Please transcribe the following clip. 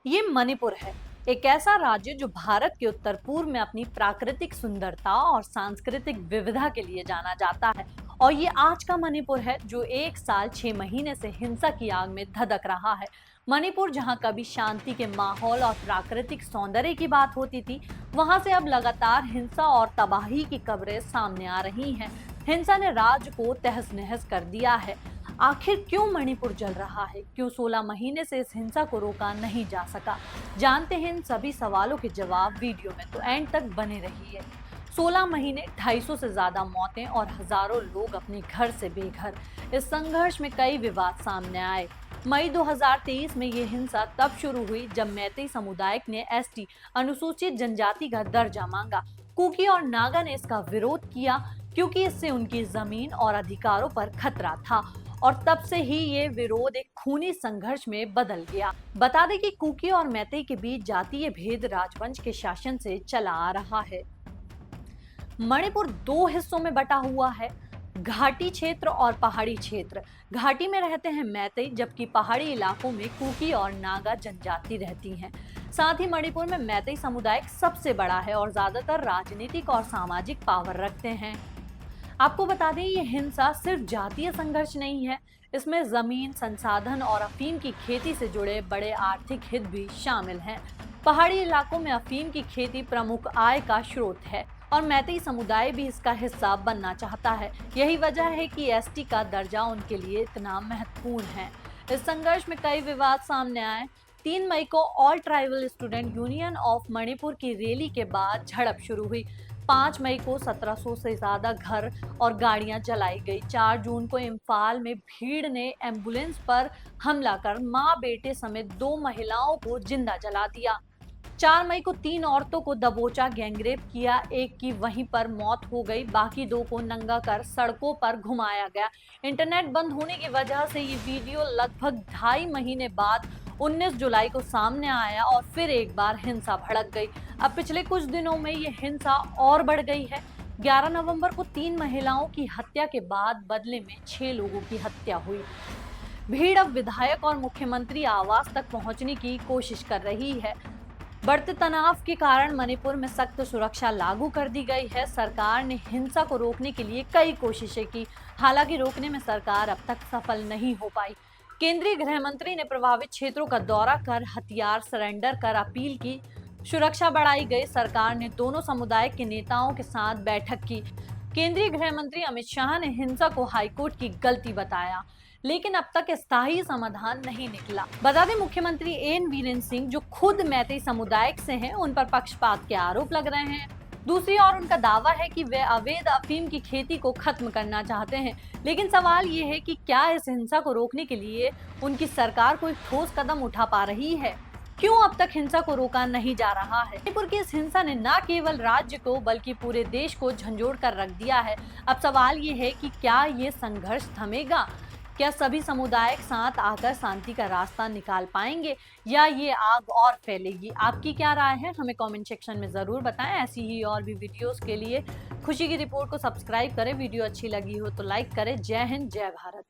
ये मणिपुर है, एक ऐसा राज्य जो भारत के उत्तर पूर्व में अपनी प्राकृतिक सुंदरता और सांस्कृतिक विविधता के लिए जाना जाता है। और ये आज का मणिपुर है जो 1 साल 6 महीने से हिंसा की आग में धधक रहा है। मणिपुर जहां कभी शांति के माहौल और प्राकृतिक सौंदर्य की बात होती थी, वहां से अब लगातार हिंसा और तबाही की खबरें सामने आ रही हैं। हिंसा ने राज्य को तहस नहस कर दिया है। आखिर क्यों मणिपुर जल रहा है? क्यों 16 महीने से इस हिंसा को रोका नहीं जा सका? जानते हैं इन सभी सवालों के जवाब वीडियो में, तो एंड तक बने रहिए। 16 महीने, 250 से ज्यादा मौतें और हजारों लोग अपने घर से बेघर। इस संघर्ष में कई विवाद सामने आए। मई 2023 में ये हिंसा तब शुरू हुई जब मैतेई समुदाय ने एसटी अनुसूचित जनजाति का दर्जा मांगा। कुकी और नागा ने इसका विरोध किया क्योंकि इससे उनकी जमीन और अधिकारों पर खतरा था। और तब से ही ये विरोध एक खूनी संघर्ष में बदल गया। बता दें कि कुकी और मैतेई के बीच जातीय भेद राजवंश के शासन से चला आ रहा है। मणिपुर दो हिस्सों में बटा हुआ है, घाटी क्षेत्र और पहाड़ी क्षेत्र। घाटी में रहते हैं मैतेई, जबकि पहाड़ी इलाकों में कुकी और नागा जनजाति रहती हैं। साथ ही मणिपुर में मैतेई समुदाय सबसे बड़ा है और ज्यादातर राजनीतिक और सामाजिक पावर रखते हैं। आपको बता दें, ये हिंसा सिर्फ जातीय संघर्ष नहीं है, इसमें जमीन, संसाधन और अफीम की खेती से जुड़े बड़े आर्थिक हित भी शामिल हैं। पहाड़ी इलाकों में अफीम की खेती प्रमुख आय का स्रोत है और मैतेई समुदाय भी इसका हिस्सा बनना चाहता है। यही वजह है कि एसटी का दर्जा उनके लिए इतना महत्वपूर्ण है। इस संघर्ष में कई विवाद सामने आए। 3 मई को all tribal student union of Manipur की रैली के बाद झड़प शुरू हुई। 5 मई को 1700 से ज्यादा घर और गाड़ियां जलाई गई। 4 जून को इम्फाल में भीड़ ने एम्बुलेंस पर हमला कर मां बेटे समेत 2 महिलाओं को जिंदा जला दिया। 4 मई को 3 औरतों को दबोचा, गैंगरेप किया। एक की वहीं पर मौत हो गई, बाकी 2 को नंगा कर सड़कों पर घुमाया गया। इंटरनेट बंद होने की वजह से ये वीडियो लगभग 2.5 महीने बाद 19 जुलाई को सामने आया और फिर एक बार हिंसा भड़क गई। अब पिछले कुछ दिनों में ये हिंसा और बढ़ गई है। 11 नवंबर को 3 महिलाओं की हत्या के बाद बदले में 6 लोगों की हत्या हुई। भीड़ अब विधायक और मुख्यमंत्री आवास तक पहुंचने की कोशिश कर रही है। बढ़ते तनाव के कारण मणिपुर में सख्त सुरक्षा लागू कर दी गई है। सरकार ने हिंसा को रोकने के लिए कई कोशिशें की, हालांकि रोकने में सरकार अब तक सफल नहीं हो पाई। केंद्रीय गृह मंत्री ने प्रभावित क्षेत्रों का दौरा कर हथियार सरेंडर कर अपील की। सुरक्षा बढ़ाई गई। सरकार ने दोनों समुदाय के नेताओं के साथ बैठक की। केंद्रीय गृह मंत्री अमित शाह ने हिंसा को हाईकोर्ट की गलती बताया, लेकिन अब तक स्थायी समाधान नहीं निकला। बता दें, मुख्यमंत्री एन बीरेंद्र सिंह, जो खुद मैतेई समुदाय से हैं, उन पर पक्षपात के आरोप लग रहे हैं। दूसरी ओर उनका दावा है कि वे अवैध अफीम की खेती को खत्म करना चाहते हैं। लेकिन सवाल ये है कि क्या इस हिंसा को रोकने के लिए उनकी सरकार कोई ठोस कदम उठा पा रही है? क्यों अब तक हिंसा को रोका नहीं जा रहा है? मणिपुर की इस हिंसा ने न केवल राज्य को बल्कि पूरे देश को झंझोड़ कर रख दिया है। अब सवाल ये है कि क्या ये संघर्ष थमेगा? क्या सभी समुदाय साथ आकर शांति का रास्ता निकाल पाएंगे या ये आग और फैलेगी? आपकी क्या राय है? हमें कमेंट सेक्शन में जरूर बताएं। ऐसी ही और भी वीडियोस के लिए खुशी की रिपोर्ट को सब्सक्राइब करें। वीडियो अच्छी लगी हो तो लाइक करें। जय हिंद, जय भारत।